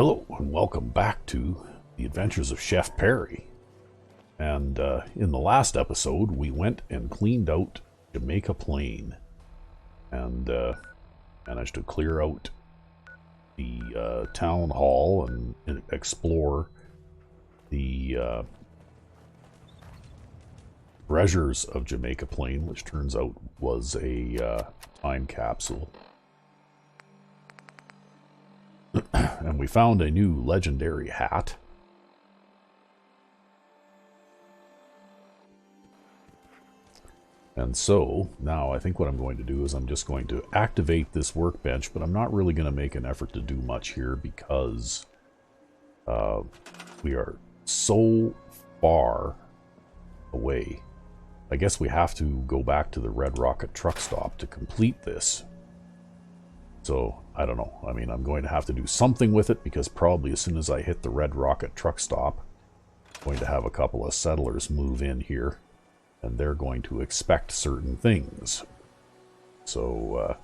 Hello and welcome back to the Adventures of Chef Perry. And in the last episode, we went and cleaned out Jamaica Plain and managed to clear out the town hall and explore the treasures of Jamaica Plain, which turns out was a time capsule. And we found a new legendary hat. And so, now I think what I'm going to do is I'm just going to activate this workbench, but I'm not really going to make an effort to do much here because we are so far away. I guess we have to go back to the Red Rocket truck stop to complete this. So, I don't know. I mean, I'm going to have to do something with it because probably as soon as I hit the Red Rocket truck stop, I'm going to have a couple of settlers move in here, and they're going to expect certain things. So,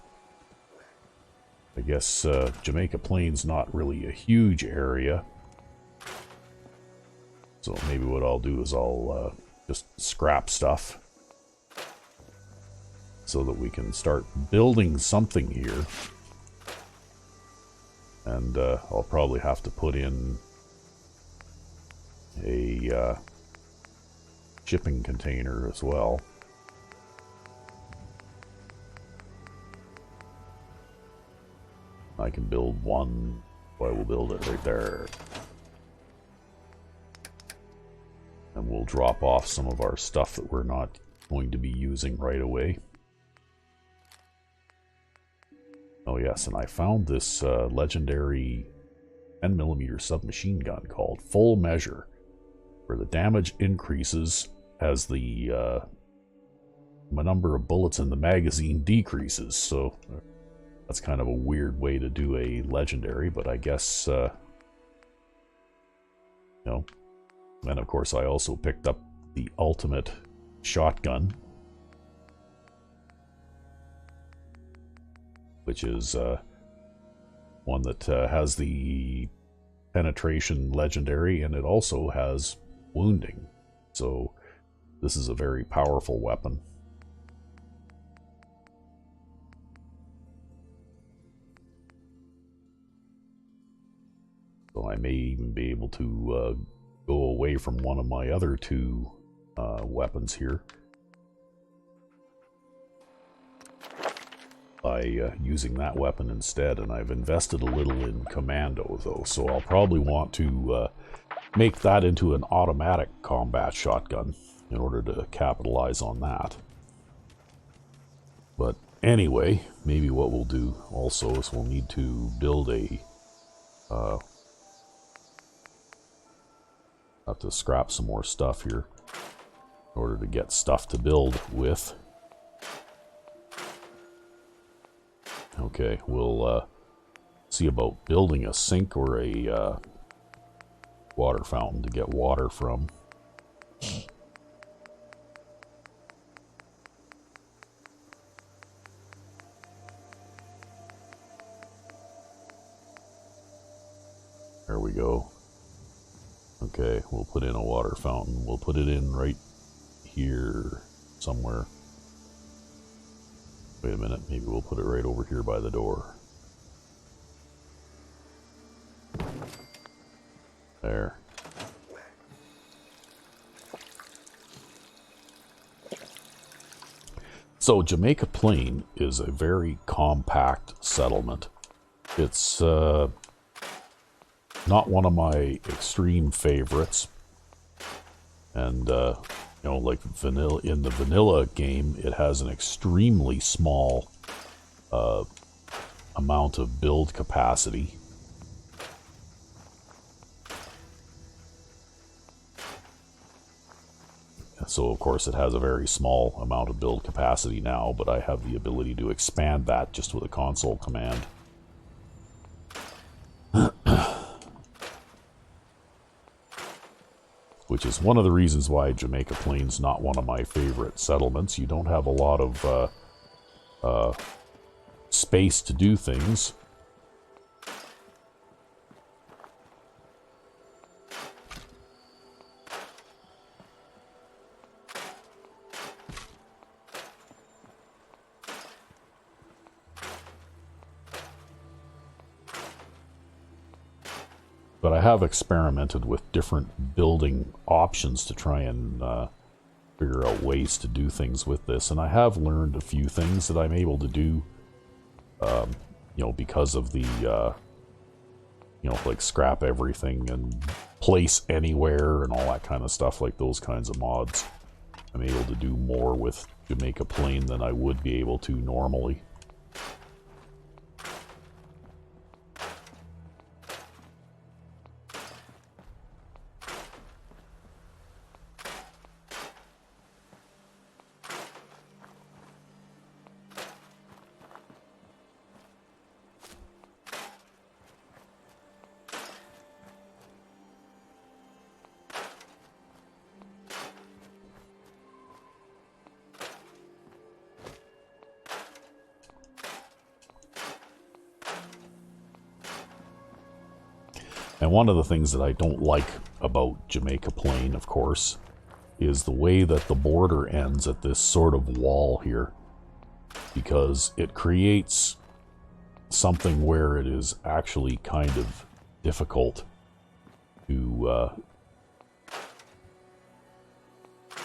I guess Jamaica Plain's not really a huge area. So maybe what I'll do is I'll just scrap stuff so that we can start building something here. And I'll probably have to put in a shipping container as well. I can build one. I will build it right there. And we'll drop off some of our stuff that we're not going to be using right away. Oh yes, and I found this legendary 10mm submachine gun called Full Measure, where the damage increases as the number of bullets in the magazine decreases. So that's kind of a weird way to do a legendary, but I guess, you know. And of course I also picked up the ultimate shotgun, which is one that has the penetration legendary, and it also has wounding. So this is a very powerful weapon. So I may even be able to go away from one of my other two weapons here by using that weapon instead. And I've invested a little in commando though, so I'll probably want to make that into an automatic combat shotgun in order to capitalize on that. But anyway, maybe what we'll do also is we'll need to build a have to scrap some more stuff here in order to get stuff to build with. Okay, we'll see about building a sink or a water fountain to get water from. There we go. Okay, we'll put in a water fountain. We'll put it in right here somewhere. Wait a minute, maybe we'll put it right over here by the door. There. So Jamaica Plain is a very compact settlement. It's not one of my extreme favorites. And you know, like vanilla, in the vanilla game, it has an extremely small amount of build capacity. So of course it has a very small amount of build capacity now, but I have the ability to expand that just with a console command. Which is one of the reasons why Jamaica Plain's not one of my favorite settlements. You don't have a lot of space to do things. But I have experimented with different building options to try and figure out ways to do things with this. And I have learned a few things that I'm able to do, you know, because of the, you know, like scrap everything and place anywhere and all that kind of stuff, like those kinds of mods. I'm able to do more with Jamaica Plain than I would be able to normally. And one of the things that I don't like about Jamaica Plain, of course, is the way that the border ends at this sort of wall here. Because it creates something where it is actually kind of difficult to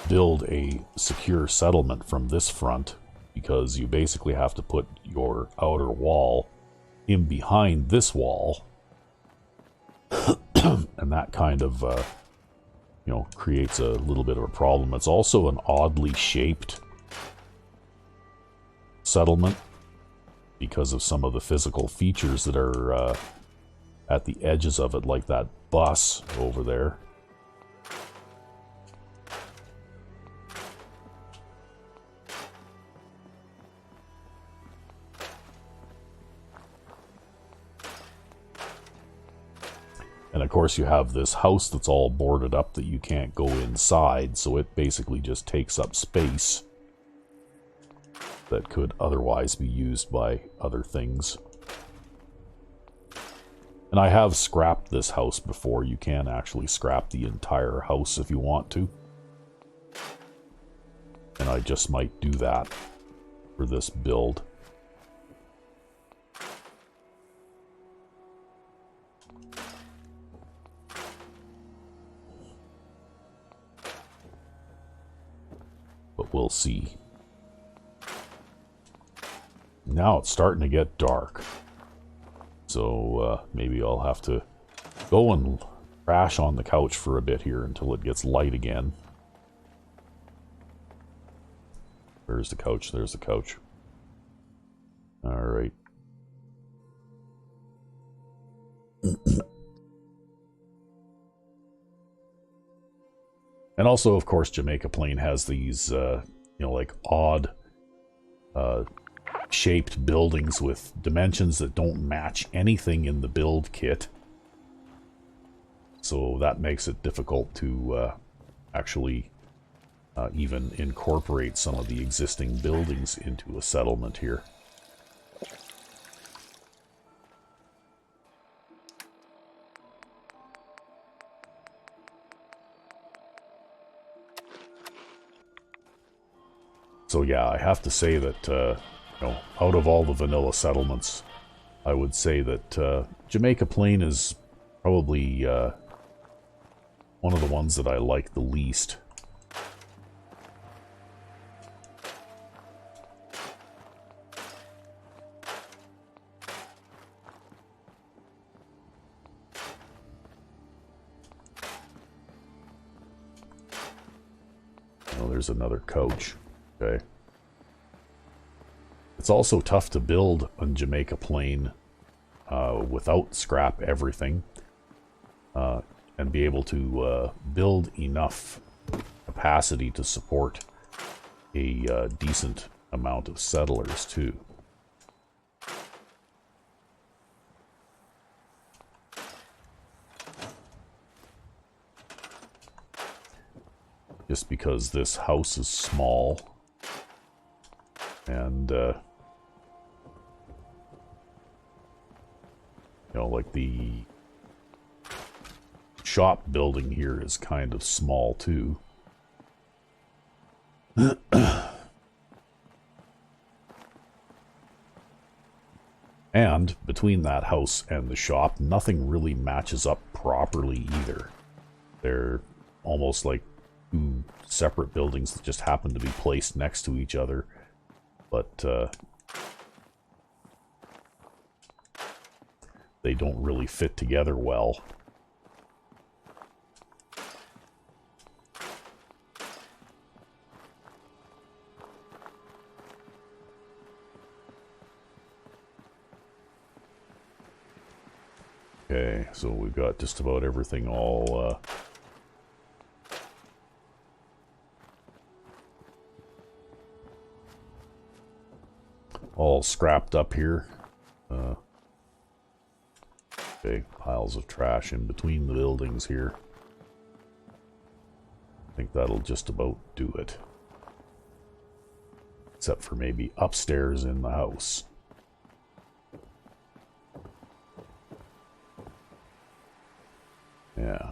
build a secure settlement from this front, because you basically have to put your outer wall in behind this wall. And that kind of, you know, creates a little bit of a problem. It's also an oddly shaped settlement because of some of the physical features that are at the edges of it, like that bus over there. And of course you have this house that's all boarded up that you can't go inside, so it basically just takes up space that could otherwise be used by other things. And I have scrapped this house before. You can actually scrap the entire house if you want to. And I just might do that for this build. But we'll see. Now it's starting to get dark. So maybe I'll have to go and crash on the couch for a bit here until it gets light again. Where's the couch? There's the couch. Alright. And also, of course, Jamaica Plain has these, you know, like odd shaped buildings with dimensions that don't match anything in the build kit. So that makes it difficult to actually even incorporate some of the existing buildings into a settlement here. So yeah, I have to say that, you know, out of all the vanilla settlements, I would say that Jamaica Plain is probably one of the ones that I like the least. Oh, there's another couch. Okay. It's also tough to build on Jamaica Plain without scrap everything and be able to build enough capacity to support a decent amount of settlers too. Just because this house is small and you know, like the shop building here is kind of small too. And between that house and the shop, nothing really matches up properly either. They're almost like two separate buildings that just happen to be placed next to each other, but they don't really fit together well. Okay, so we've got just about everything all scrapped up here. Big piles of trash in between the buildings here. I think that'll just about do it. Except for maybe upstairs in the house. Yeah.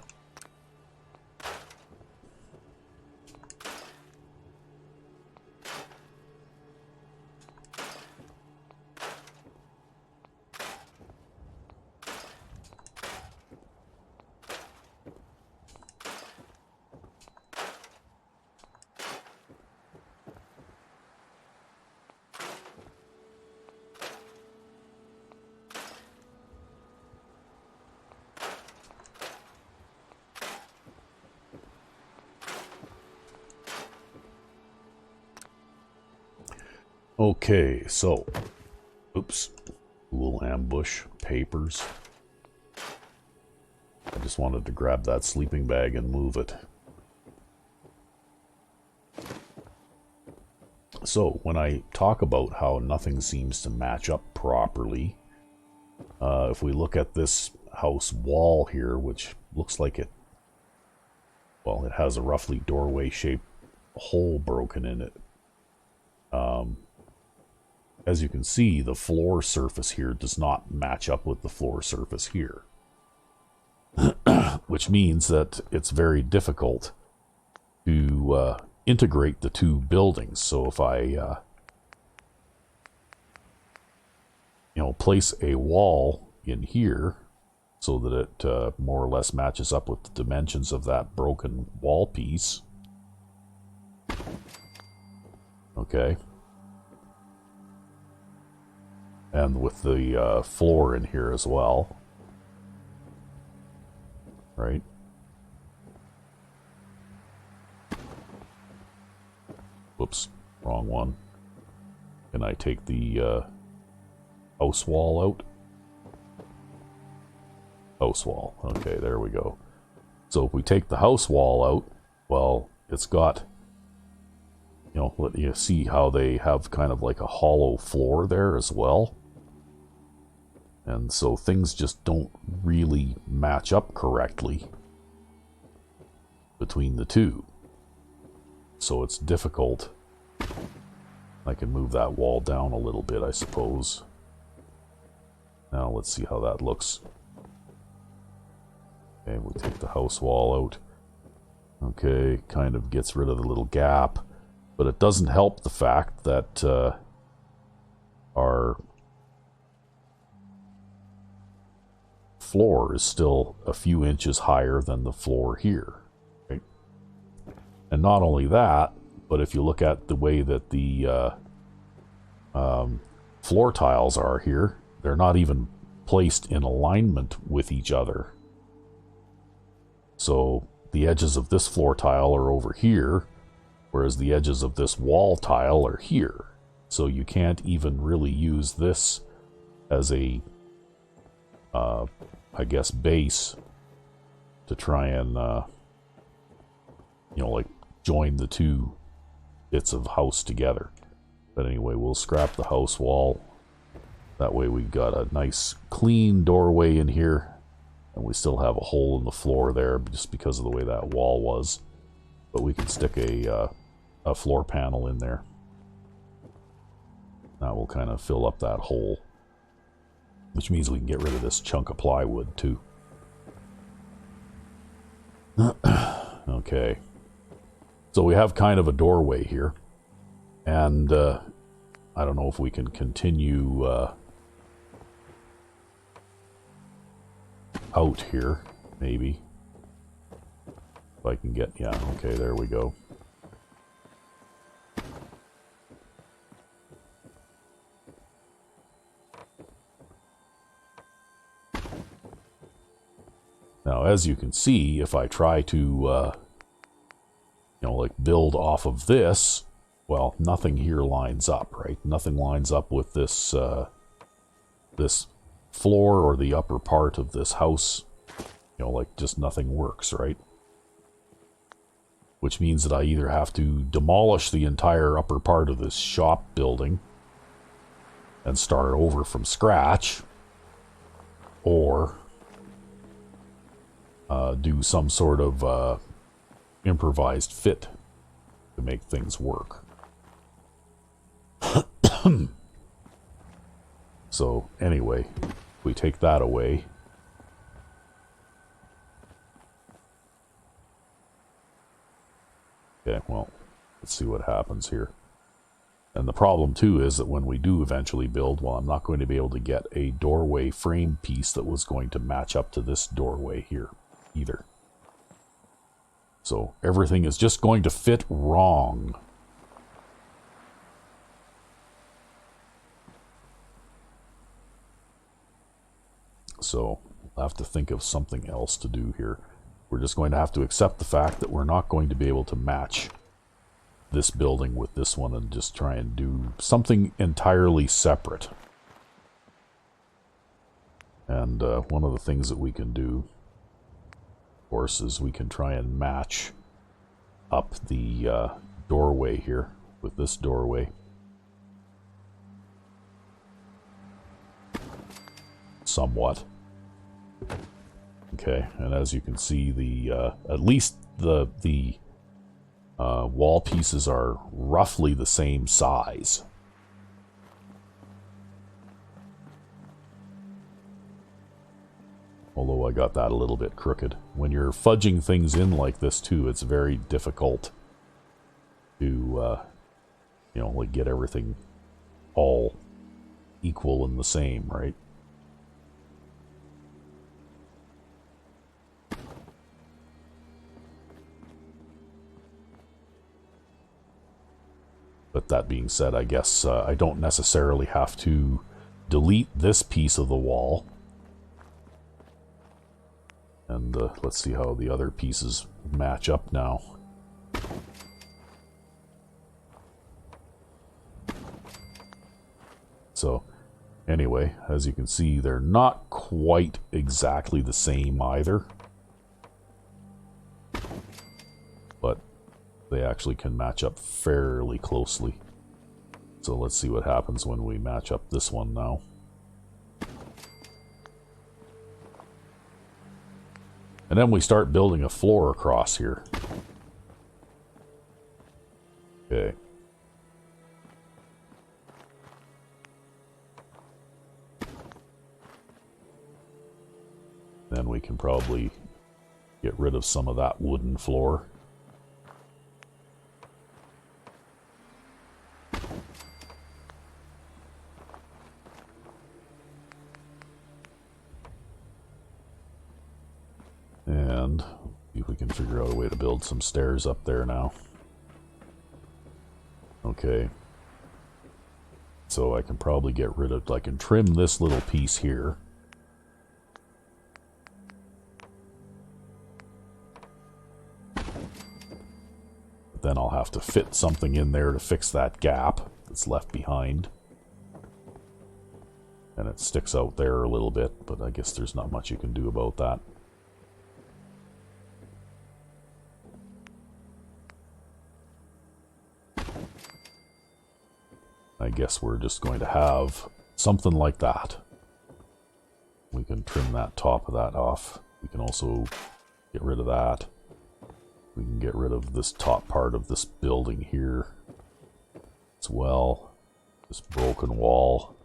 Okay, so, oops, cool ambush, papers. I just wanted to grab that sleeping bag and move it. So, when I talk about how nothing seems to match up properly, if we look at this house wall here, which looks like it, well, it has a roughly doorway-shaped hole broken in it. As you can see, the floor surface here does not match up with the floor surface here. Which means that it's very difficult to integrate the two buildings. So if I place a wall in here so that it more or less matches up with the dimensions of that broken wall piece. Okay. And with the floor in here as well. Right? Whoops, wrong one. Can I take the house wall out? House wall. Okay, there we go. So if we take the house wall out, well, it's got, let you see how they have kind of like a hollow floor there as well. And so things just don't really match up correctly between the two. So it's difficult. I can move that wall down a little bit, I suppose. Now let's see how that looks. Okay, we'll take the house wall out. Okay, kind of gets rid of the little gap. But it doesn't help the fact that our floor is still a few inches higher than the floor here. Right? And not only that, but if you look at the way that the floor tiles are here, they're not even placed in alignment with each other. So the edges of this floor tile are over here, whereas the edges of this wall tile are here. So you can't even really use this as a I guess base to try and like join the two bits of house together. But anyway, we'll scrap the house wall. That way we got a nice clean doorway in here, and we still have a hole in the floor there just because of the way that wall was. But we can stick a floor panel in there. That will kind of fill up that hole, which means we can get rid of this chunk of plywood too. Okay, so we have kind of a doorway here, and I don't know if we can continue out here. maybe. If I can get, yeah, okay, there we go. Now, as you can see, if I try to, you know, like build off of this, well, nothing here lines up, right? Nothing lines up with this, this floor or the upper part of this house. You know, like just nothing works, right? Which means that I either have to demolish the entire upper part of this shop building and start over from scratch, or do some sort of improvised fit to make things work. So anyway, we take that away. Okay, well, let's see what happens here. And the problem too is that when we do eventually build, well, I'm not going to be able to get a doorway frame piece that was going to match up to this doorway here either. So everything is just going to fit wrong. So we'll have to think of something else to do here. We're just going to have to accept the fact that we're not going to be able to match this building with this one and just try and do something entirely separate. And one of the things that we can do, of course, is we can try and match up the doorway here with this doorway. Somewhat. Okay, and as you can see, the at least the wall pieces are roughly the same size. Although I got that a little bit crooked. When you're fudging things in like this too, it's very difficult to, you know, like get everything all equal and the same, right? But that being said, I guess I don't necessarily have to delete this piece of the wall. And let's see how the other pieces match up now. So, anyway, as you can see, they're not quite exactly the same either. But they actually can match up fairly closely. So let's see what happens when we match up this one now. And then we start building a floor across here. Okay. Then we can probably get rid of some of that wooden floor. And see if we can figure out a way to build some stairs up there now. Okay. So I can probably get rid of, I can trim this little piece here. But then I'll have to fit something in there to fix that gap that's left behind. And it sticks out there a little bit, but I guess there's not much you can do about that. I guess we're just going to have something like that. We can trim that top of that off. We can also get rid of that. We can get rid of this top part of this building here as well. This broken wall.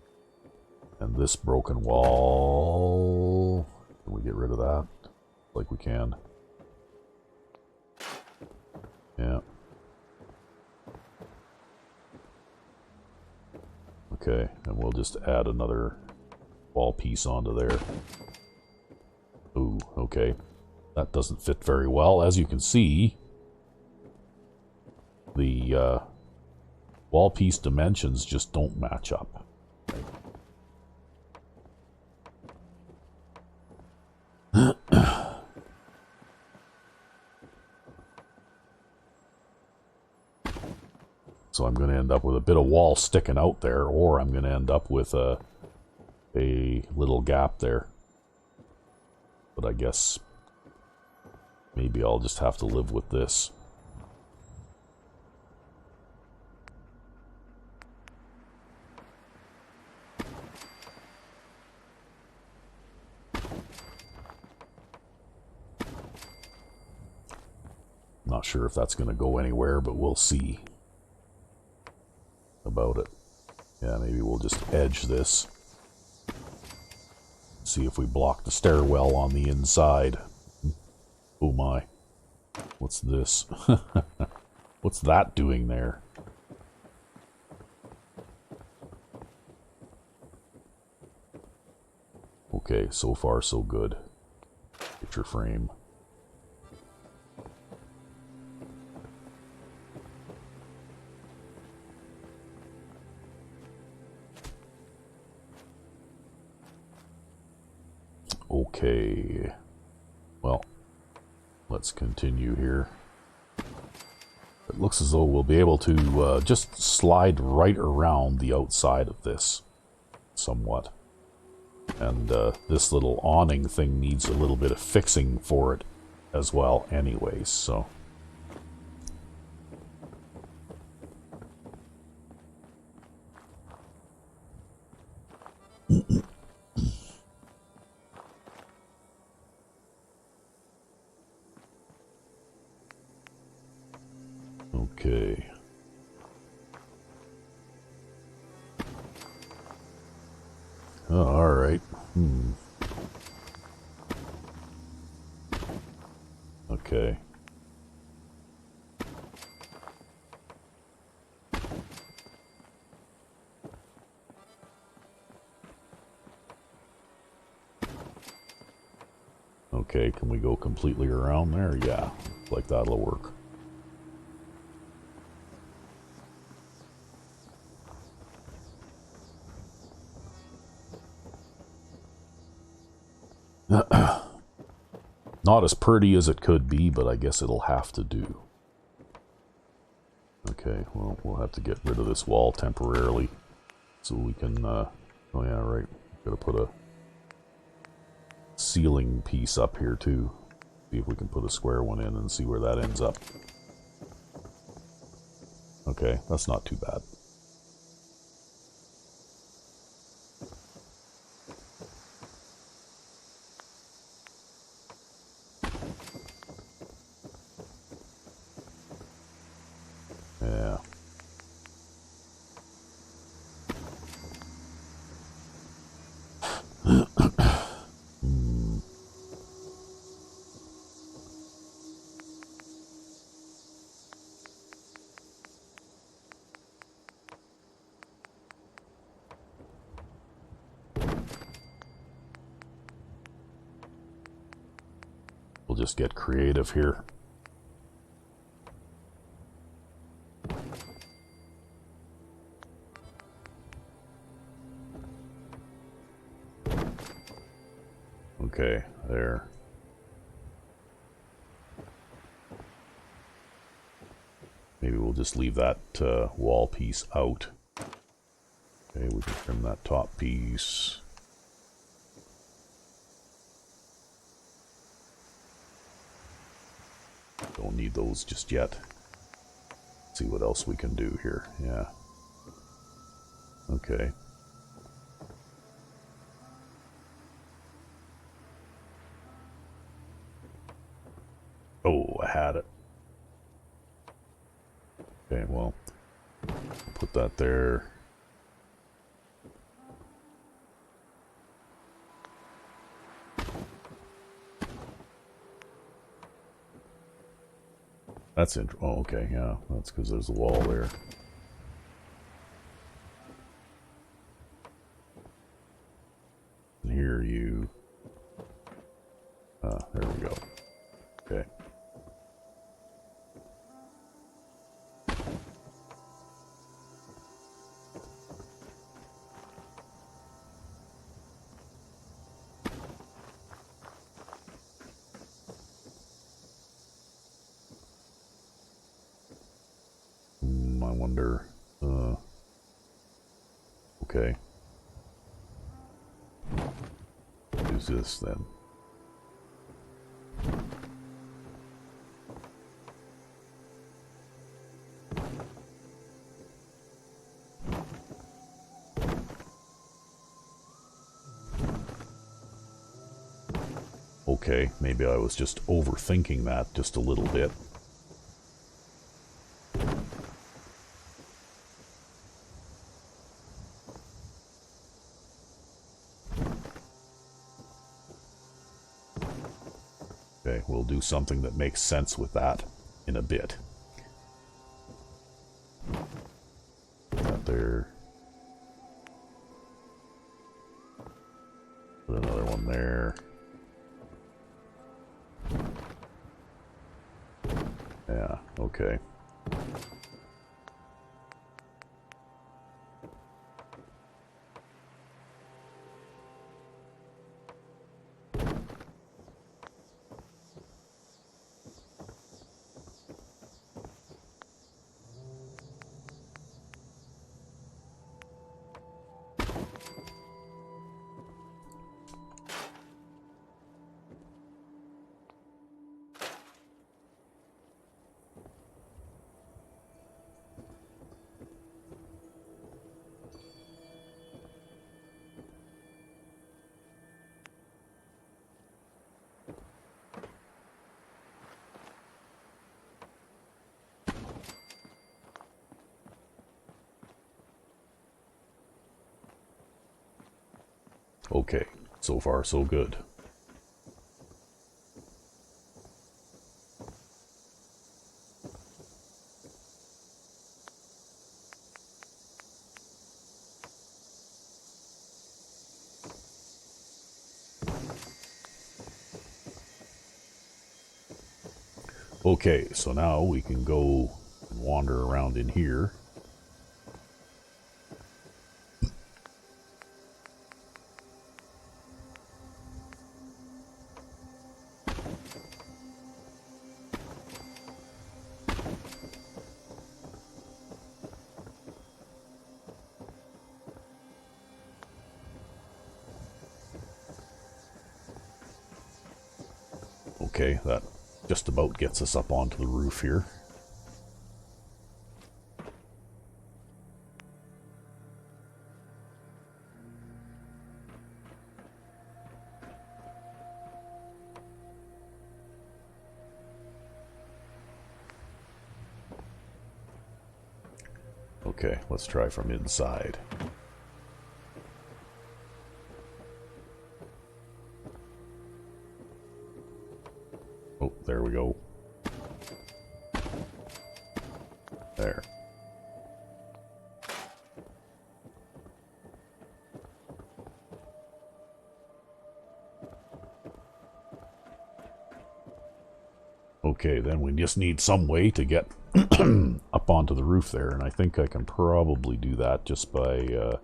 And this broken wall. Can we get rid of that? Like we can. Yeah. Okay, and we'll just add another wall piece onto there. Ooh, okay. That doesn't fit very well. As you can see, the wall piece dimensions just don't match up. So I'm going to end up with a bit of wall sticking out there, or I'm going to end up with a little gap there. But I guess maybe I'll just have to live with this. Not sure if that's going to go anywhere, but we'll see about it. Yeah, maybe we'll just edge this. See if we block the stairwell on the inside. Oh my. What's this? What's that doing there? Okay, so far so good. Picture frame. Okay, well, let's continue here. It looks as though we'll be able to just slide right around the outside of this somewhat. And this little awning thing needs a little bit of fixing for it as well anyways, so... Okay. Oh, alright. Okay. Okay, can we go completely around there? Yeah, like that'll work. Not as pretty as it could be, but I guess it'll have to do. Okay, well, we'll have to get rid of this wall temporarily. So we can, oh yeah, right. Gotta put a ceiling piece up here too. See if we can put a square one in and see where that ends up. Okay, that's not too bad. Yeah. We'll just get creative here. Okay, there. Maybe we'll just leave that wall piece out. Okay, we can trim that top piece. Don't need those just yet. See what else we can do here. Yeah. Okay. Oh, I had it. Okay, well, put that there. That's interesting. Oh, okay, yeah, that's because there's a wall there. And here you... there we go. wonder. Okay. Who's this then? Okay, maybe I was just overthinking that just a little bit. Okay, we'll do something that makes sense with that in a bit. That there. Put another one there. Yeah, okay. Okay, so far so good. Okay, so now we can go and wander around in here. Okay, that just about gets us up onto the roof here. Okay, let's try from inside. Oh, there we go. There. Okay, then we just need some way to get up onto the roof there, and I think I can probably do that just by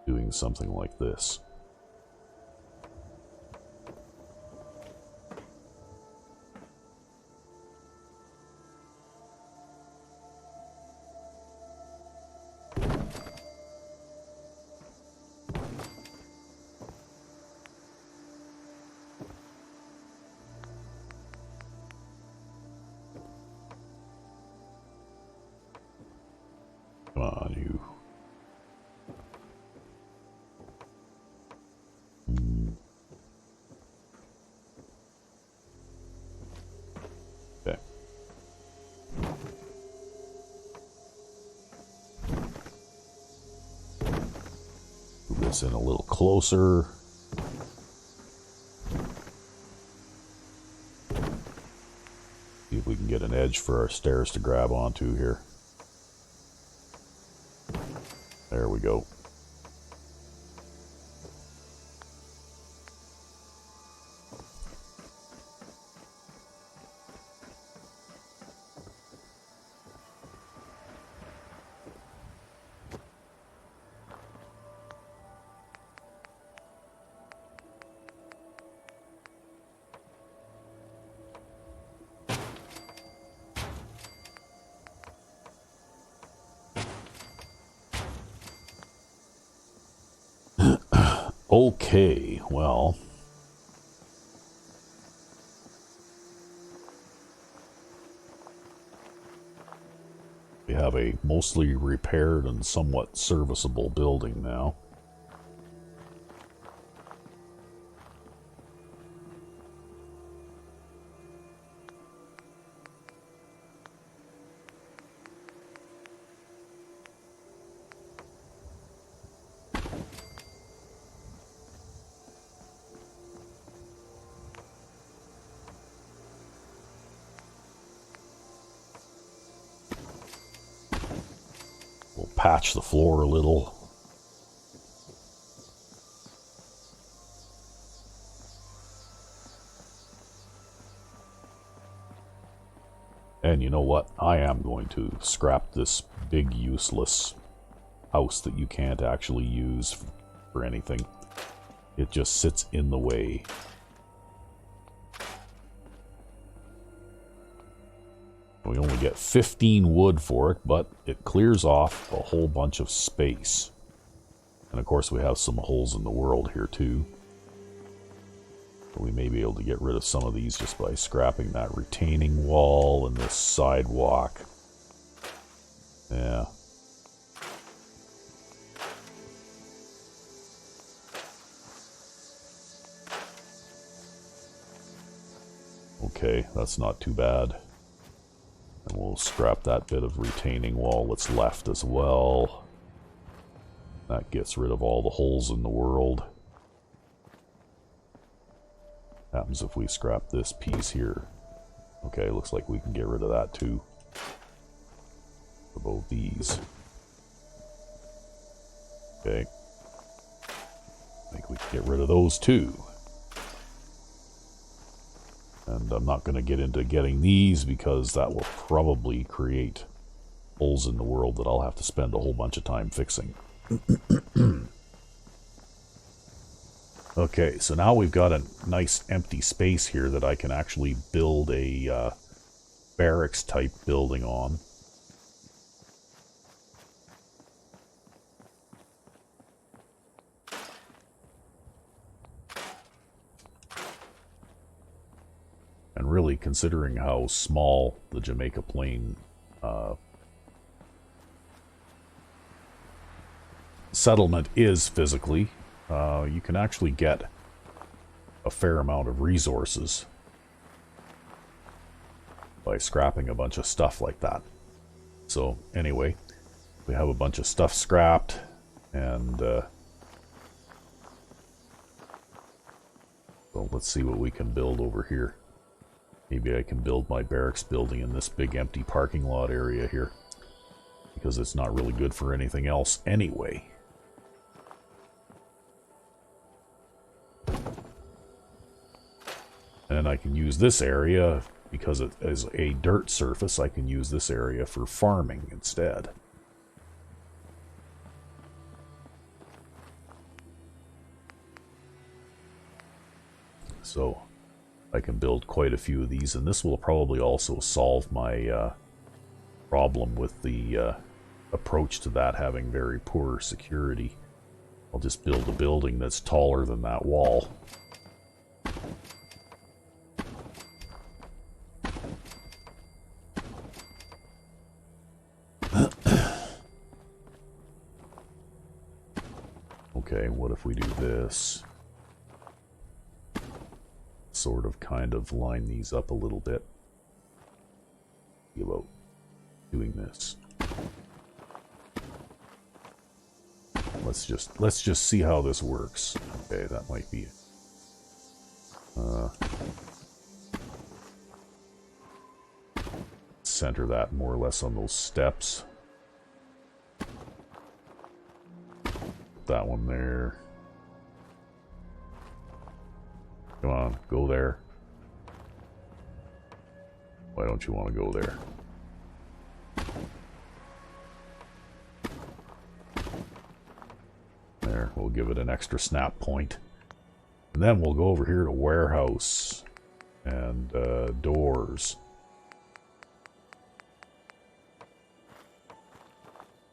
doing something like this. Come on, you. Okay. Move this in a little closer. See if we can get an edge for our stairs to grab onto here. There we go. Okay, well, we have a mostly repaired and somewhat serviceable building now. We'll patch the floor a little. And you know what? I am going to scrap this big useless house that you can't actually use for anything. It just sits in the way. We only get 15 wood for it, but it clears off a whole bunch of space. And of course we have some holes in the world here too. We may be able to get rid of some of these just by scrapping that retaining wall and this sidewalk. Yeah. Okay, that's not too bad. And we'll scrap that bit of retaining wall that's left as well. That gets rid of all the holes in the world. Happens if we scrap this piece here. Okay, looks like we can get rid of that too. For both these. Okay. I think we can get rid of those too. And I'm not going to get into getting these because that will probably create holes in the world that I'll have to spend a whole bunch of time fixing. Okay, so now we've got a nice empty space here that I can actually build a barracks type building on. And really, considering how small the Jamaica Plain settlement is physically, you can actually get a fair amount of resources by scrapping a bunch of stuff like that. So anyway, we have a bunch of stuff scrapped, and so let's see what we can build over here. Maybe I can build my barracks building in this big empty parking lot area here, because it's not really good for anything else anyway. And I can use this area, because it is a dirt surface, I can use this area for farming instead. So I can build quite a few of these, and this will probably also solve my problem with the approach to that having very poor security. I'll just build a building that's taller than that wall. Okay, what if we do this? Sort of kind of line these up a little bit. Think about doing this. Let's just see how this works. Okay, that might be it. Center that more or less on those steps. That one there. Come on, go there. Why don't you want to go there? There, we'll give it an extra snap point. And then we'll go over here to warehouse and doors.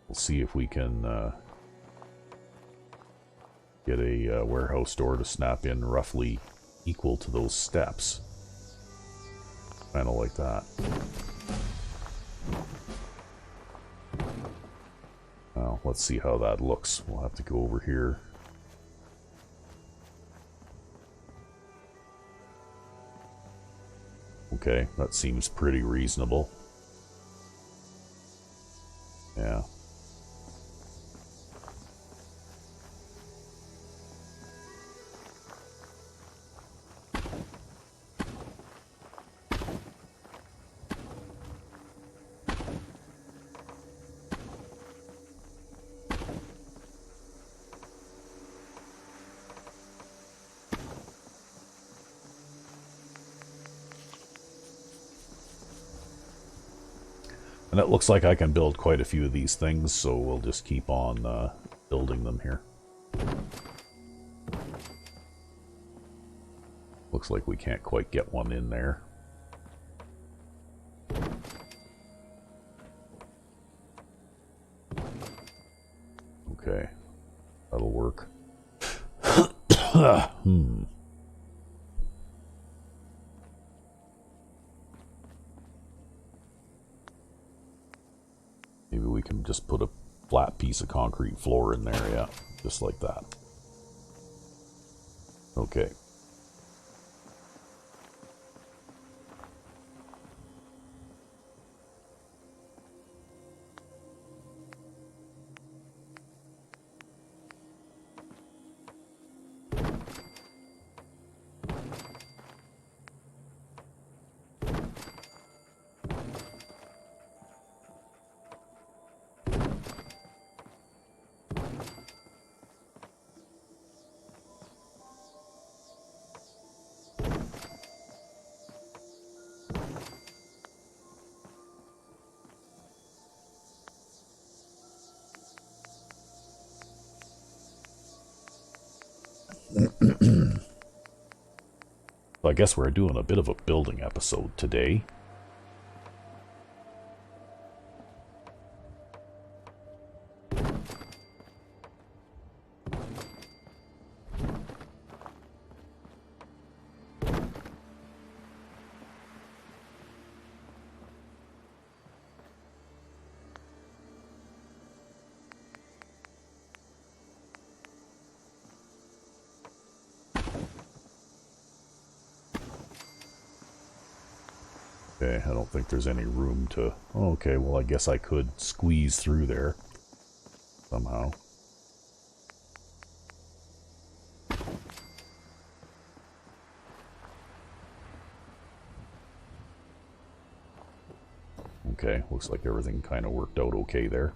We'll see if we can get a warehouse door to snap in roughly equal to those steps. Kind of like that. Well, let's see how that looks. We'll have to go over here. Okay, that seems pretty reasonable. Yeah. And it looks like I can build quite a few of these things, so we'll just keep on building them here. Looks like we can't quite get one in there. Okay, that'll work. Maybe we can just put a flat piece of concrete floor in there, yeah, just like that. Okay. So I guess we're doing a bit of a building episode today. Okay, I don't think there's any room to... Okay, well I guess I could squeeze through there somehow. Okay, looks like everything kind of worked out okay there.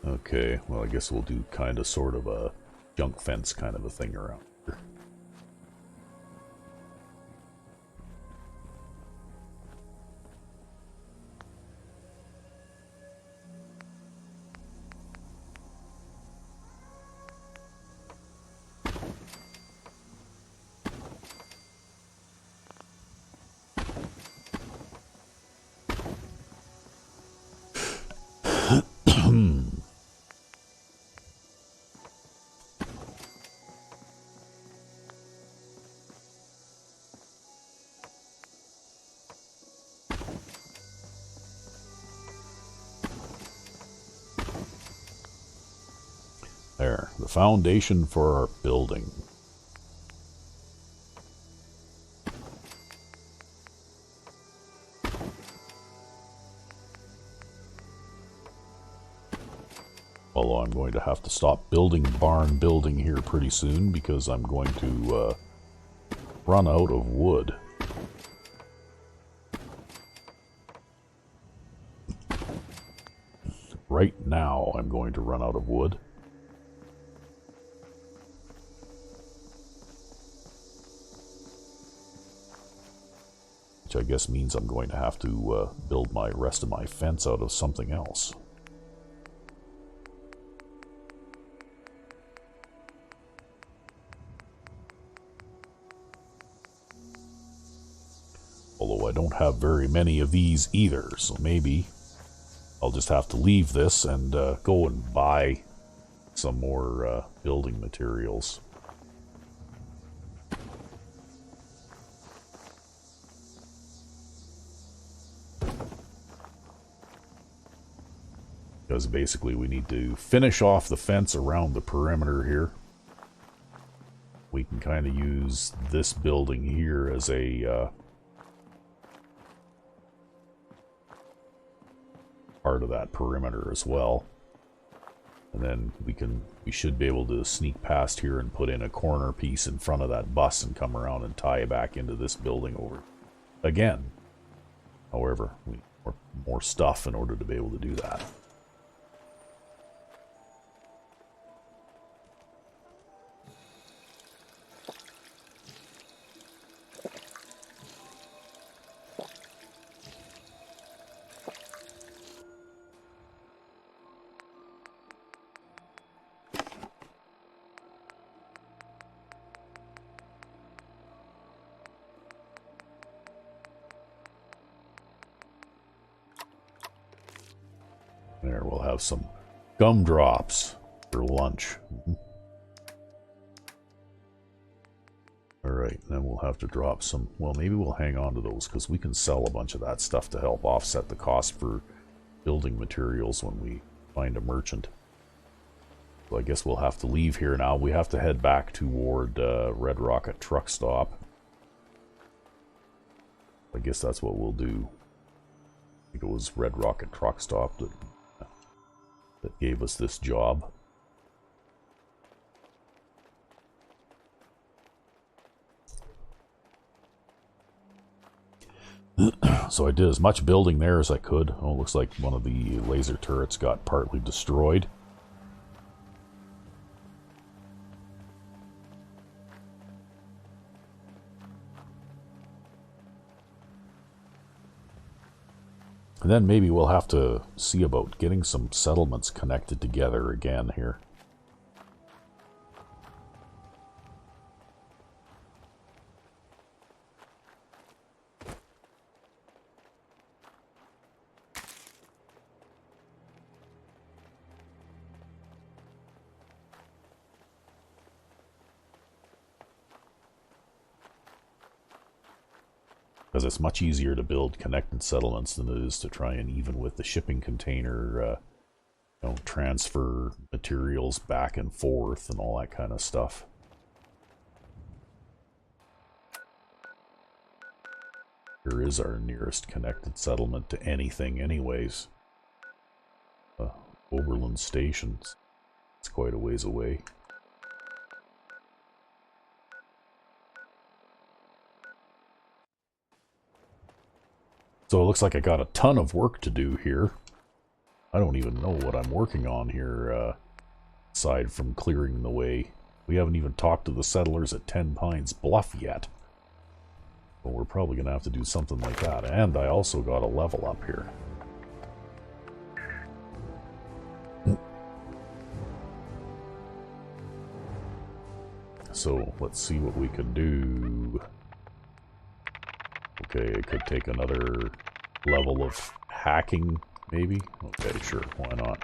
Okay, well I guess we'll do kind of sort of a junk fence kind of a thing around here. There, the foundation for our building. Although I'm going to have to stop building barn building here pretty soon because I'm going to run out of wood. Right now I'm going to run out of wood. Which I guess means I'm going to have to build my rest of my fence out of something else. Although I don't have very many of these either, so maybe I'll just have to leave this and go and buy some more building materials. Because basically we need to finish off the fence around the perimeter here. We can kind of use this building here as a part of that perimeter as well. And then we should be able to sneak past here and put in a corner piece in front of that bus and come around and tie it back into this building over again. However, we need more stuff in order to be able to do that. There, we'll have some gumdrops for lunch. Alright, then we'll have to drop some... Well, maybe we'll hang on to those, because we can sell a bunch of that stuff to help offset the cost for building materials when we find a merchant. So I guess we'll have to leave here now. We have to head back toward Red Rocket Truck Stop. I guess that's what we'll do. I think it was Red Rocket Truck Stop that gave us this job. So I did as much building there as I could. Oh, it looks like one of the laser turrets got partly destroyed. And then maybe we'll have to see about getting some settlements connected together again here. Because it's much easier to build connected settlements than it is to try and, even with the shipping container, transfer materials back and forth and all that kind of stuff. Here is our nearest connected settlement to anything anyways. Oberlin Station. It's quite a ways away. So it looks like I got a ton of work to do here. I don't even know what I'm working on here, aside from clearing the way. We haven't even talked to the settlers at 10 Pines Bluff yet. But we're probably going to have to do something like that. And I also got a level up here. So let's see what we can do. Okay, it could take another level of hacking, maybe? Okay, sure, why not?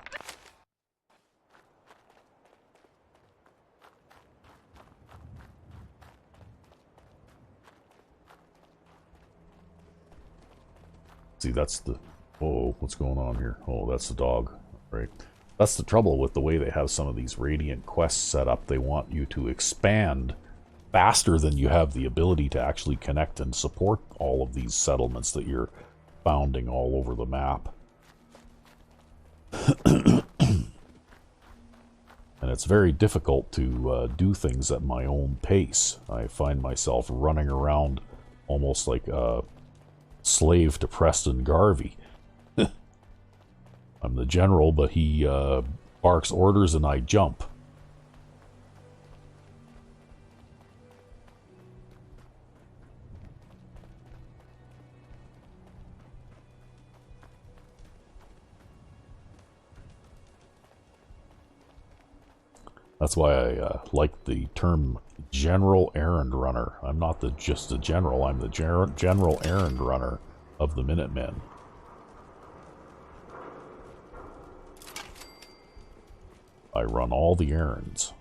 See, that's the... Oh, what's going on here? Oh, that's the dog. Right. That's the trouble with the way they have some of these Radiant quests set up. They want you to expand faster than you have the ability to actually connect and support all of these settlements that you're founding all over the map. And it's very difficult to do things at my own pace. I find myself running around almost like a slave to Preston Garvey. I'm the general, but he barks orders and I jump. That's why I like the term general errand runner. I'm not just a general, I'm the general errand runner of the Minutemen. I run all the errands.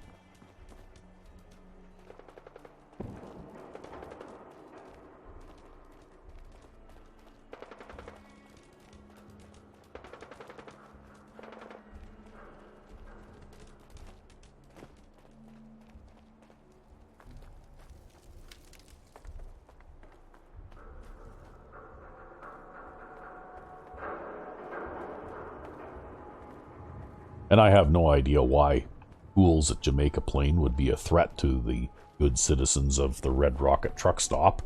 And I have no idea why schools at Jamaica Plain would be a threat to the good citizens of the Red Rocket truck stop,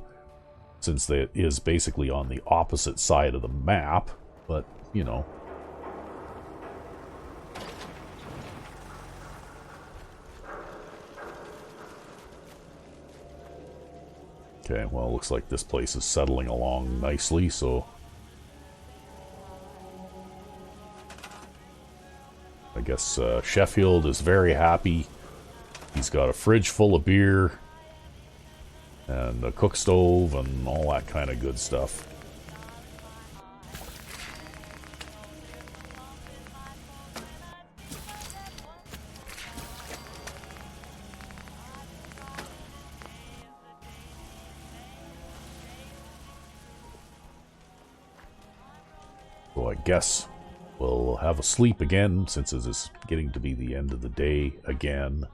since it is basically on the opposite side of the map, but, you know. Okay, well, it looks like this place is settling along nicely, so I guess Sheffield is very happy. He's got a fridge full of beer and a cook stove and all that kind of good stuff. So I guess we'll have a sleep again, since it is getting to be the end of the day again.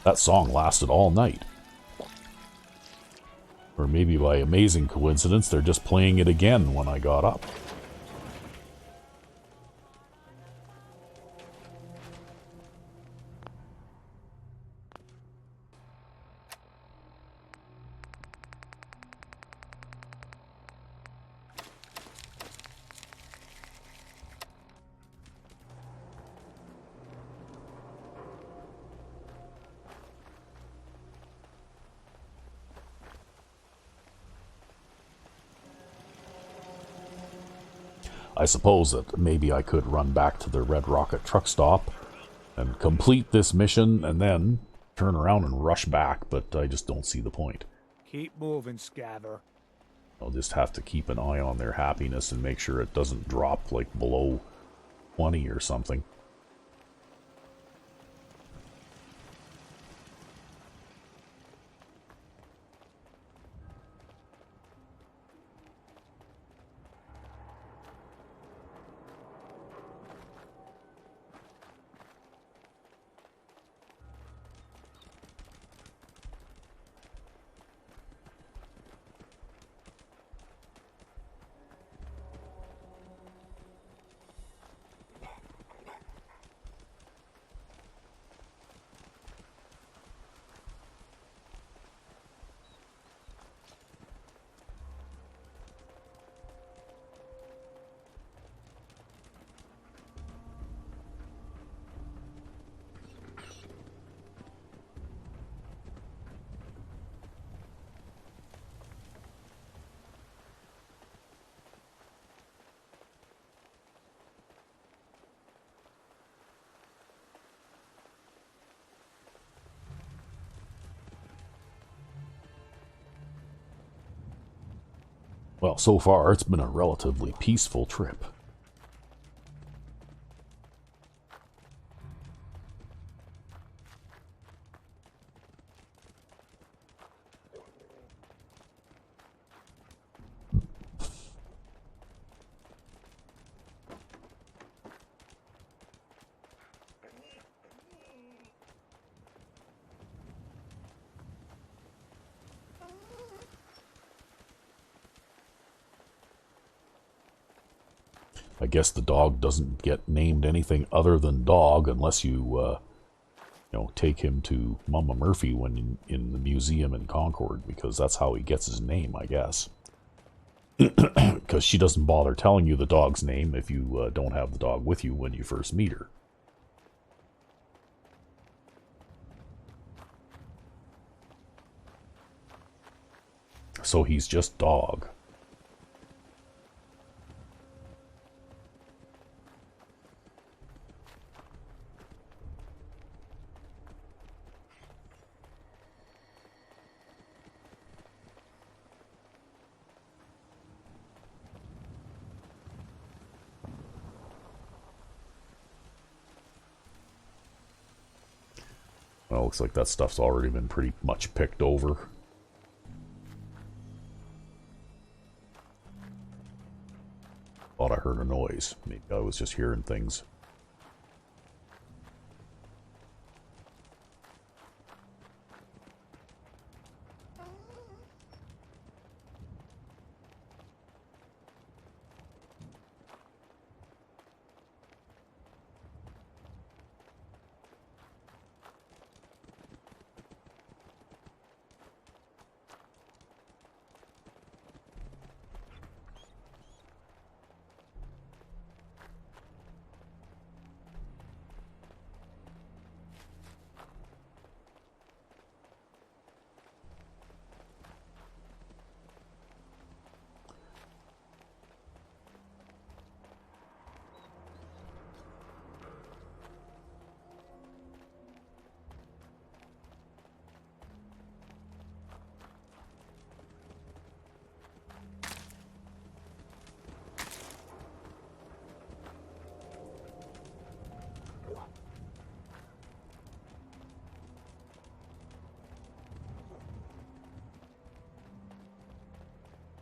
That song lasted all night. Or maybe by amazing coincidence, they're just playing it again when I got up. I suppose that maybe I could run back to the Red Rocket truck stop and complete this mission and then turn around and rush back, but I just don't see the point. Keep moving, Scaver. I'll just have to keep an eye on their happiness and make sure it doesn't drop like below 20 or something. Well, so far it's been a relatively peaceful trip. I guess the dog doesn't get named anything other than dog unless you, take him to Mama Murphy when in the museum in Concord, because that's how he gets his name, I guess. Because she doesn't bother telling you the dog's name if you don't have the dog with you when you first meet her. So he's just dog. Well, looks like that stuff's already been pretty much picked over. Thought I heard a noise. Maybe I was just hearing things.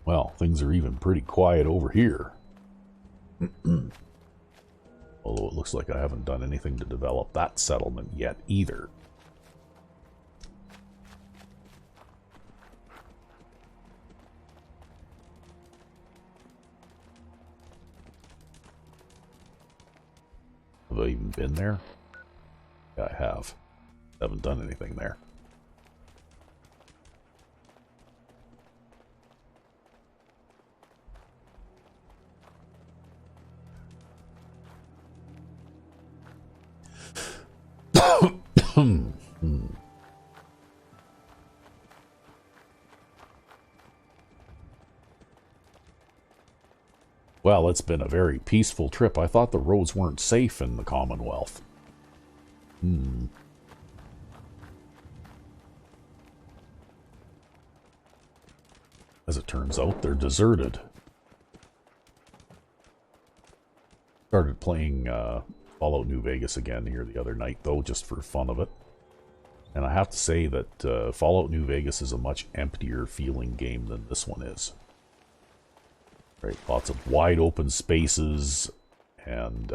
Well, things are even pretty quiet over here. Although it looks like I haven't done anything to develop that settlement yet either. Have I even been there? Yeah, I have. Haven't done anything there. Well, it's been a very peaceful trip. I thought the roads weren't safe in the Commonwealth. As it turns out, they're deserted. Started playing Fallout New Vegas again here the other night, though, just for fun of it. And I have to say that Fallout New Vegas is a much emptier feeling game than this one is. Right, lots of wide open spaces and,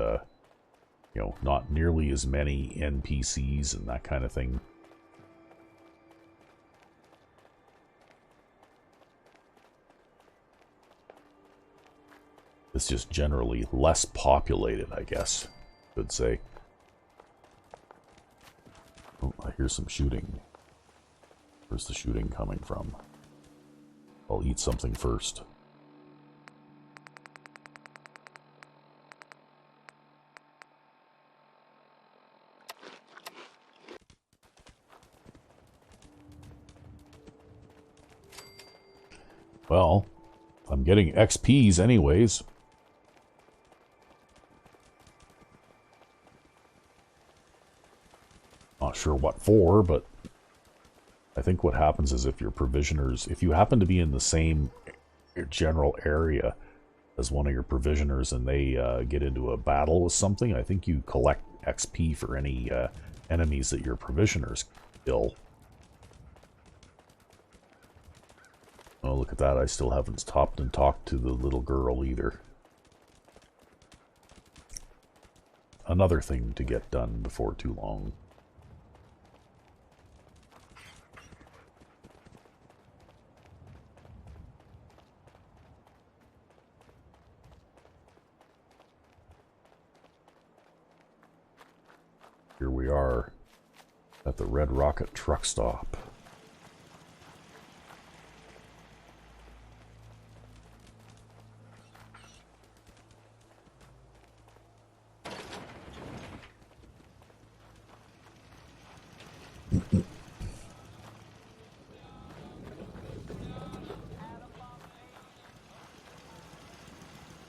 not nearly as many NPCs and that kind of thing. It's just generally less populated, I guess, I would say. Oh, I hear some shooting. Where's the shooting coming from? I'll eat something first. Well, I'm getting XPs anyways. Not sure what for, but I think what happens is if your provisioners, if you happen to be in the same general area as one of your provisioners and they get into a battle with something, I think you collect XP for any enemies that your provisioners kill. Oh, look at that. I still haven't stopped and talked to the little girl either. Another thing to get done before too long. here we are at the Red Rocket truck stop.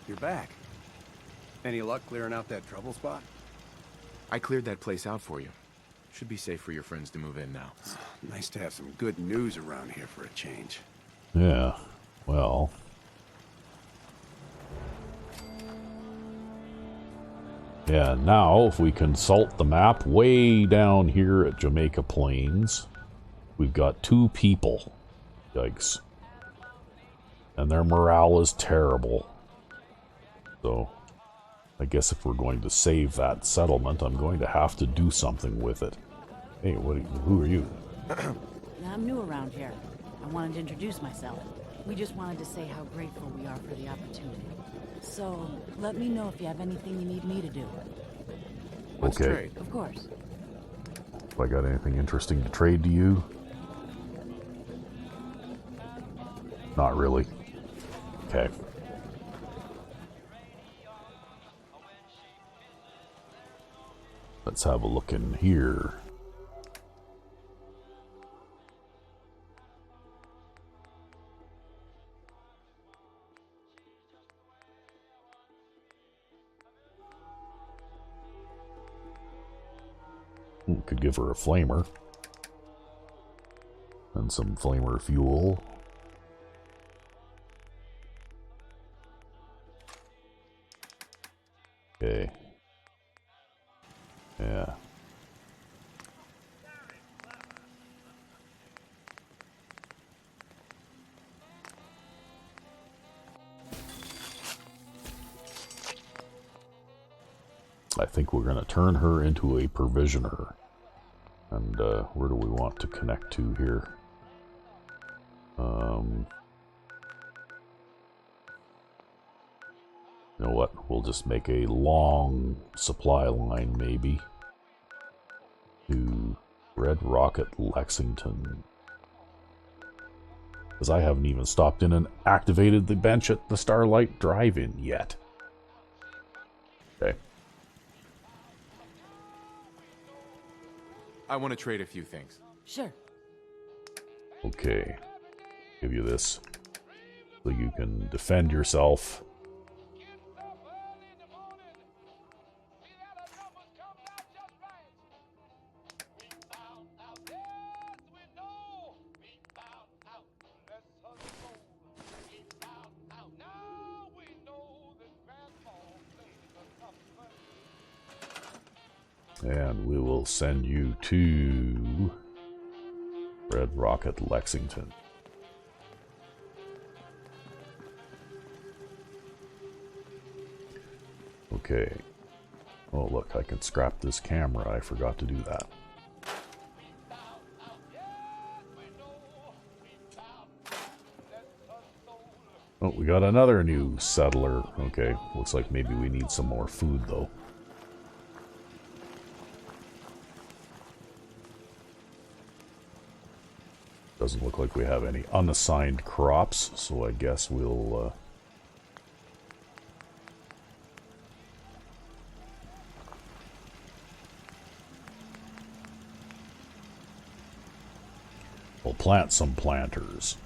You're back. Any luck clearing out that trouble spot? I cleared that place out for you. Should be safe for your friends to move in now. Nice to have some good news around here for a change. Yeah, well... Yeah, now if we consult the map way down here at Jamaica Plains, we've got 2 people. Yikes. And their morale is terrible. So, I guess if we're going to save that settlement, I'm going to have to do something with it. Hey, who are you? I'm new around here. I wanted to introduce myself. We just wanted to say how grateful we are for the opportunity. So, let me know if you have anything you need me to do. Let's trade. Of course. If I got anything interesting to trade to you? Not really. Okay. Let's have a look in here. Could give her a flamer. And some flamer fuel. Okay. Yeah. I think we're going to turn her into a provisioner. And where do we want to connect to here? You know what? We'll just make a long supply line, maybe, to Red Rocket Lexington. Because I haven't even stopped in and activated the bench at the Starlight Drive-In yet. Okay. I want to trade a few things. Sure. Okay. Give you this. So you can defend yourself. And we will send you to Red Rocket Lexington. Okay. Oh, look, I can scrap this camera. I forgot to do that. Oh, we got another new settler. Okay, looks like maybe we need some more food, though. Doesn't look like we have any unassigned crops, so I guess we'll plant some planters.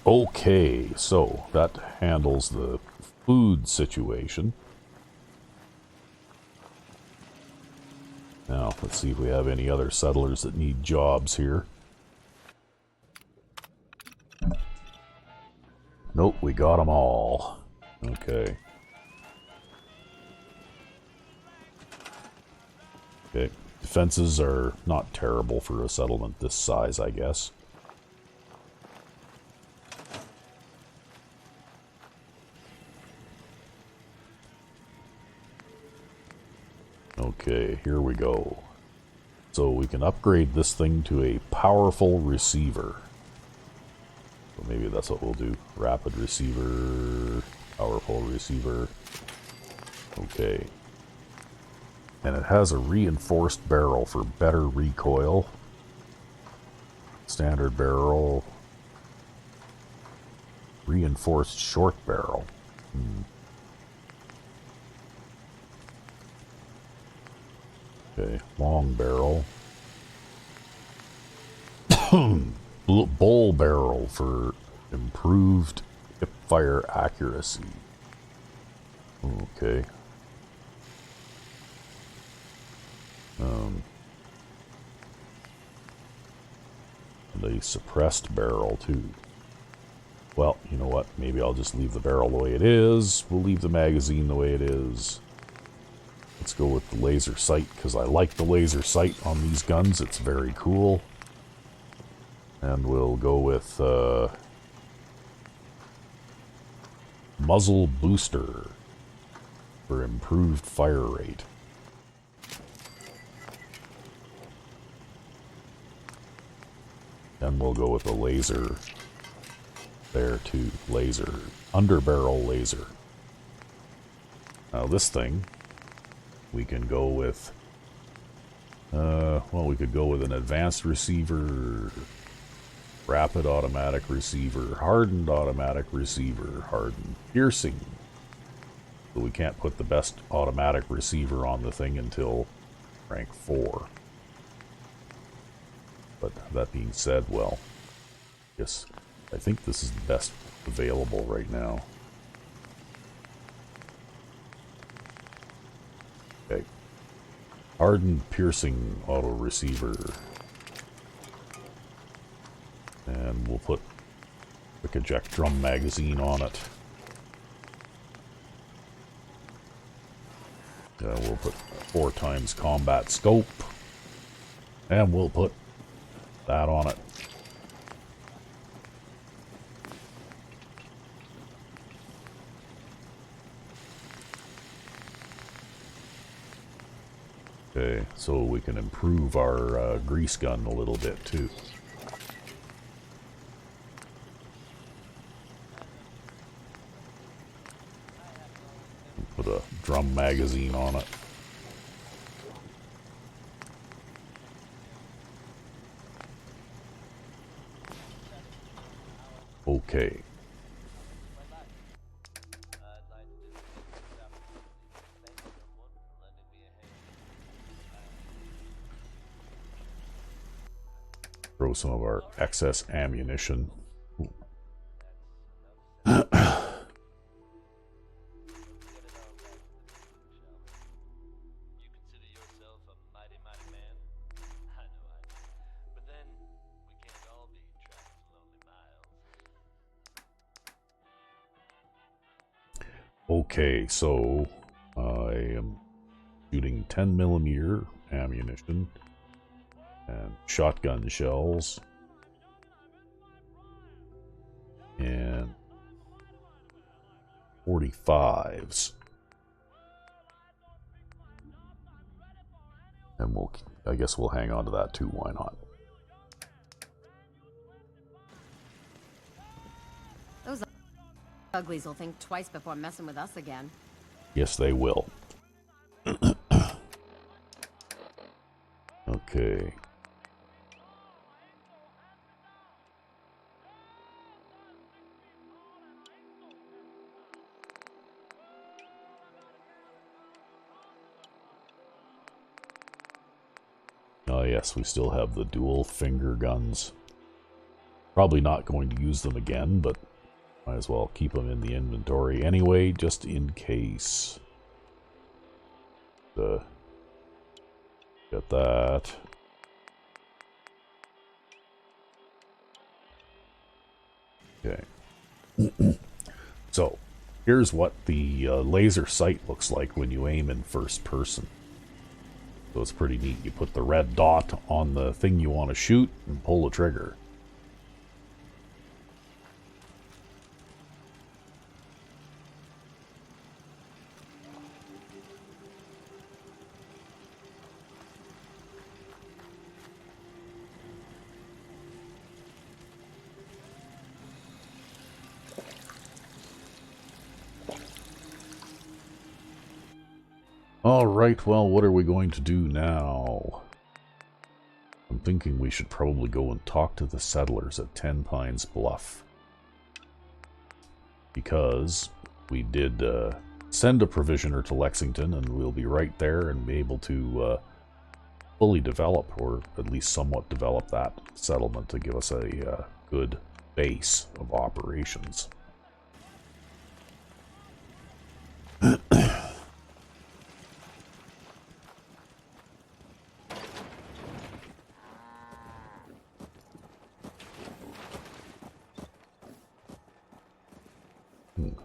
Okay, so that handles the food situation. Now, let's see if we have any other settlers that need jobs here. Nope, we got them all. Okay. Okay, Defenses are not terrible for a settlement this size, I guess. Okay, here we go. So we can upgrade this thing to a powerful receiver. So maybe that's what we'll do. Rapid receiver, powerful receiver. Okay. And it has a reinforced barrel for better recoil. Standard barrel. Reinforced short barrel. Okay, long barrel. Bull barrel for improved hip fire accuracy. Okay. And a suppressed barrel too. Well, you know what? Maybe I'll just leave the barrel the way it is. We'll leave the magazine the way it is. Let's go with the laser sight, because I like the laser sight on these guns. It's very cool. And we'll go with muzzle booster for improved fire rate. And we'll go with a laser there too. Laser. Underbarrel laser. Now this thing, we can go with, well, we could go with an advanced receiver, rapid automatic receiver, hardened automatic receiver, hardened piercing. So we can't put the best automatic receiver on the thing until rank 4. But that being said, well, yes, I think this is the best available right now. Okay. Hardened piercing auto receiver. And we'll put quick eject drum magazine on it. We'll put 4 times combat scope. And we'll put that on it. Okay, so we can improve our grease gun a little bit too. Put a drum magazine on it. Okay. Throw some of our excess ammunition. Okay, so I am shooting 10mm ammunition and shotgun shells and 45s, and I guess we'll hang on to that too. Why not? Those uglies will think twice before messing with us again. Yes, they will. Okay. Oh yes, we still have the dual finger guns. Probably not going to use them again, but might as well keep them in the inventory anyway, just in case. Get that. Okay. So, here's what the laser sight looks like when you aim in first person. So it's pretty neat. You put the red dot on the thing you want to shoot and pull the trigger. Alright, well, what are we going to do now? I'm thinking we should probably go and talk to the settlers at 10 Pines Bluff. Because we did send a provisioner to Lexington, and we'll be right there and be able to fully develop, or at least somewhat develop, that settlement to give us a good base of operations.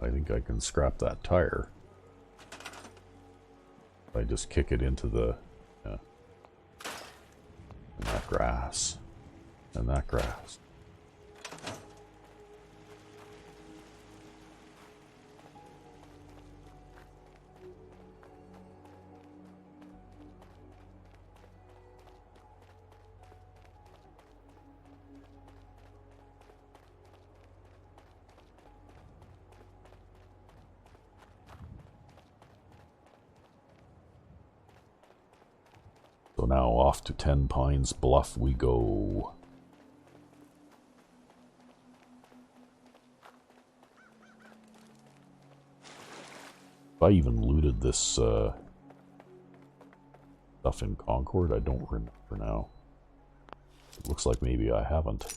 I think I can scrap that tire. If I just kick it into the... and that grass. And that grass. So now off to 10 Pines Bluff we go. If I even looted this stuff in Concord, I don't remember now. It looks like maybe I haven't.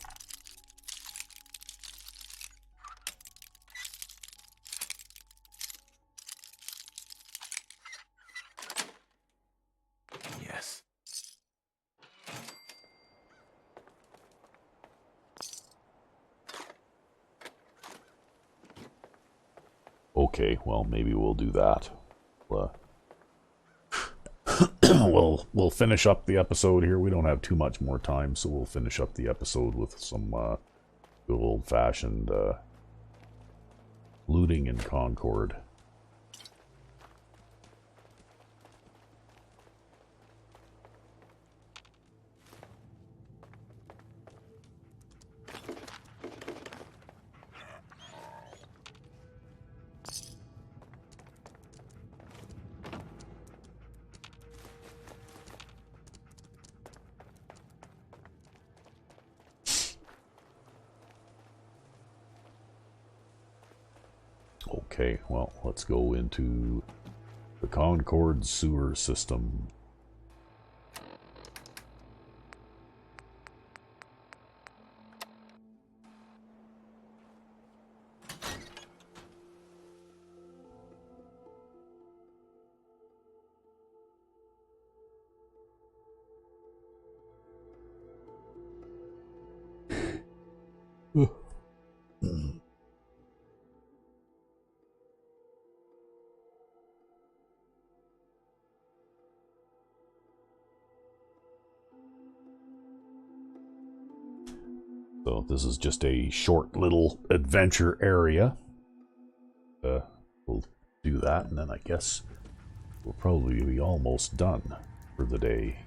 Yes. Okay, well, maybe we'll do that. We'll finish up the episode here. We don't have too much more time, so we'll finish up the episode with some good old-fashioned looting in Concord. Okay, well, let's go into the Concord sewer system. So this is just a short little adventure area. We'll do that, and then I guess we'll probably be almost done for the day.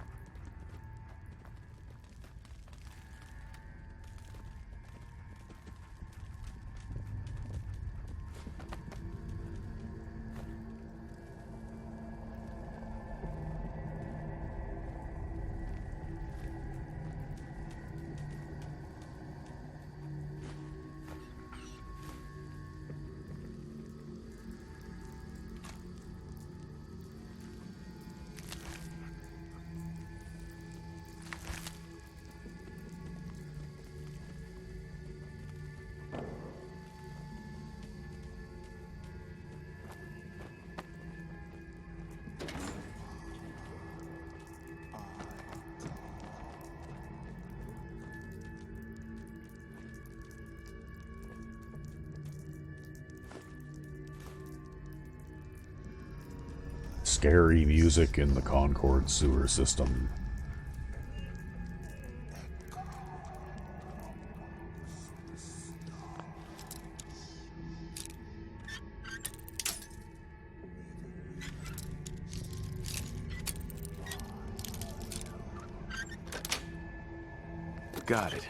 scary music in the Concord sewer system. Got it.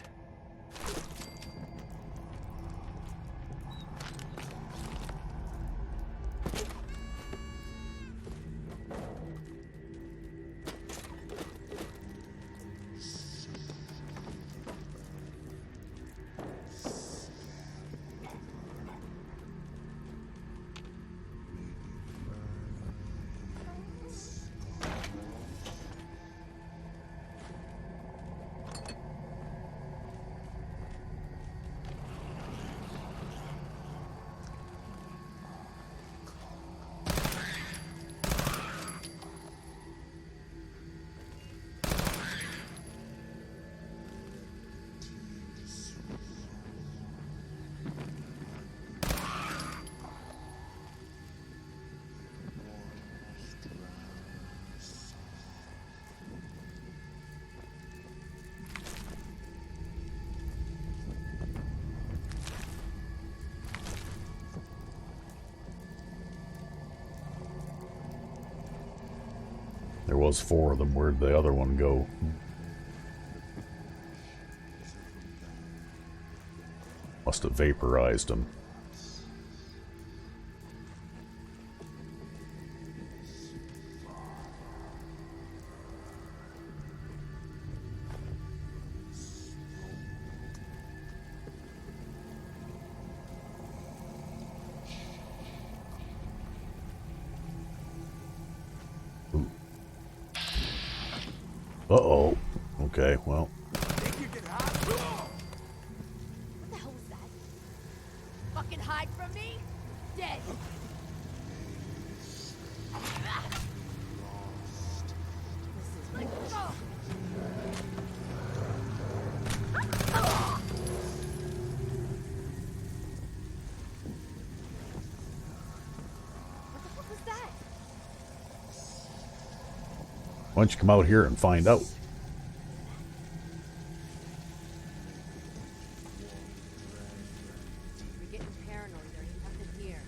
There was 4 of them. Where'd the other one go? Must have vaporized them. Uh-oh. Okay, well. What the hell was that? Fucking hide from me? Dead. This is What the fuck was that? Why don't you come out here and find out? You're getting paranoid. There's nothing here.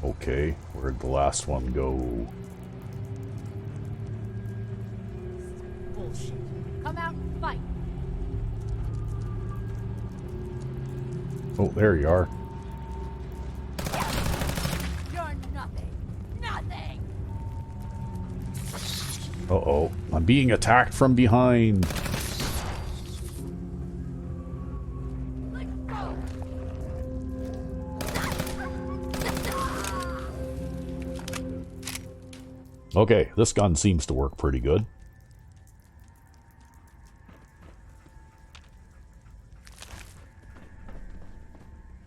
Okay, where'd the last one go? Bullshit. Come out and fight. Oh, there you are. You're nothing. Nothing. Uh-oh. I'm being attacked from behind. Let go. Okay, this gun seems to work pretty good.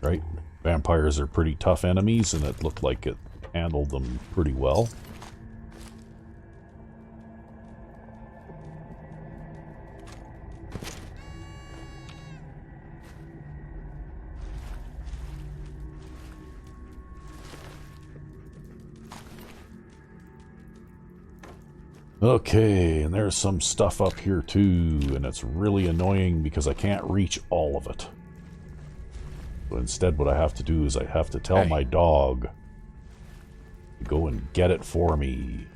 Right? Vampires are pretty tough enemies, and it looked like it handled them pretty well. Okay, and there's some stuff up here too, and it's really annoying because I can't reach all of it. So instead what I have to do is I have to tell my dog to go and get it for me.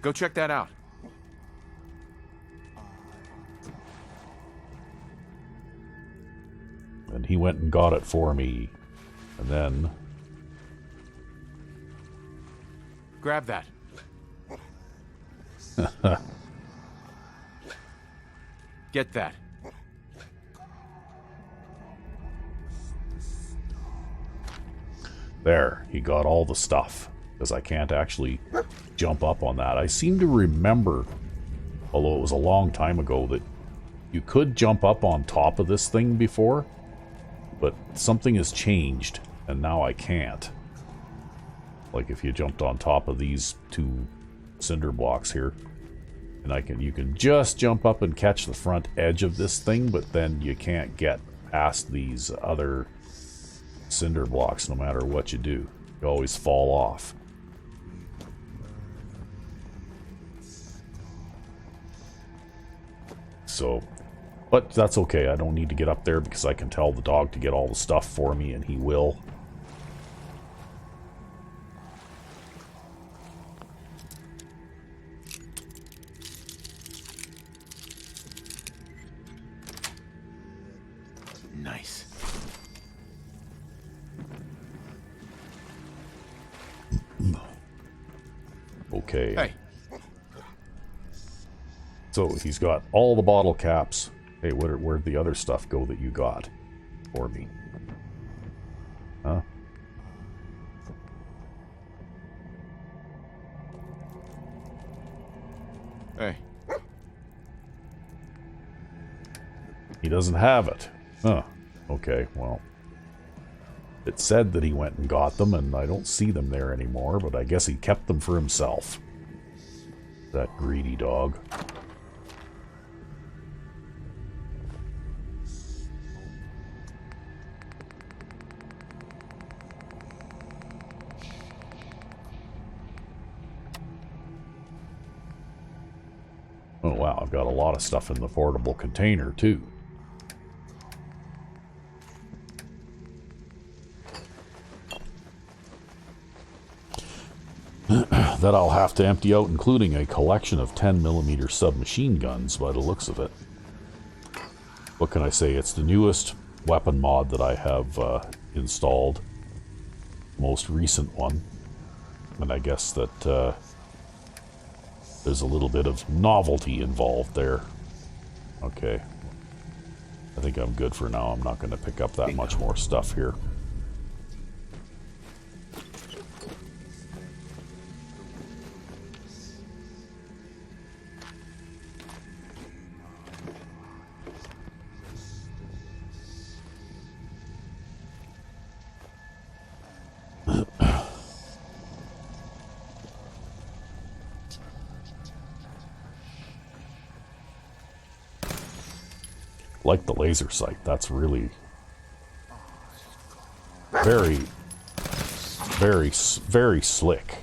Go check that out. And he went and got it for me. And then Grab that. Get that. There, he got all the stuff. Because I can't actually jump up on that. I seem to remember, although it was a long time ago, that you could jump up on top of this thing before, but something has changed, and now I can't. Like if you jumped on top of these two cinder blocks here, and you can just jump up and catch the front edge of this thing, but then you can't get past these other cinder blocks no matter what you do. You always fall off. So, but that's okay. I don't need to get up there because I can tell the dog to get all the stuff for me, and he will. Nice. Okay. Hey. So he's got all the bottle caps. Hey, where'd the other stuff go that you got for me? Huh? Hey. He doesn't have it. Huh. Okay, well. It said that he went and got them, and I don't see them there anymore, but I guess he kept them for himself. That greedy dog. Oh wow, I've got a lot of stuff in the portable container too. That I'll have to empty out, including a collection of 10mm submachine guns by the looks of it. What can I say? It's the newest weapon mod that I have installed. Most recent one. And I guess that there's a little bit of novelty involved there. Okay. I think I'm good for now. I'm not going to pick up that much more stuff here. Like the laser sight. That's really very, very slick.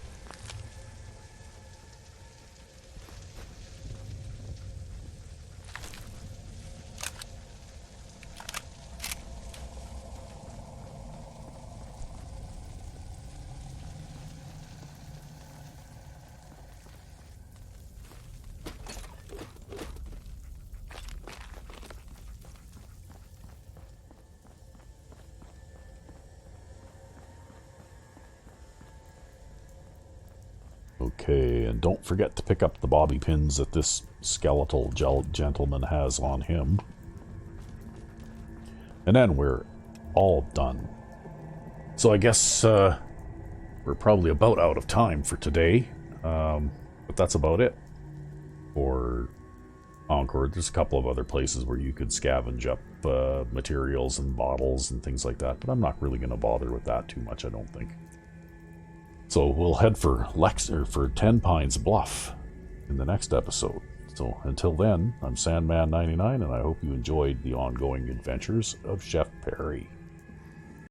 Okay, and don't forget to pick up the bobby pins that this skeletal gentleman has on him. And then we're all done. So I guess we're probably about out of time for today. But that's about it for Concord. There's a couple of other places where you could scavenge up materials and bottles and things like that. But I'm not really going to bother with that too much, I don't think. So we'll head for for Ten Pines Bluff in the next episode. So until then, I'm Sandman99, and I hope you enjoyed the ongoing adventures of Chef Perry.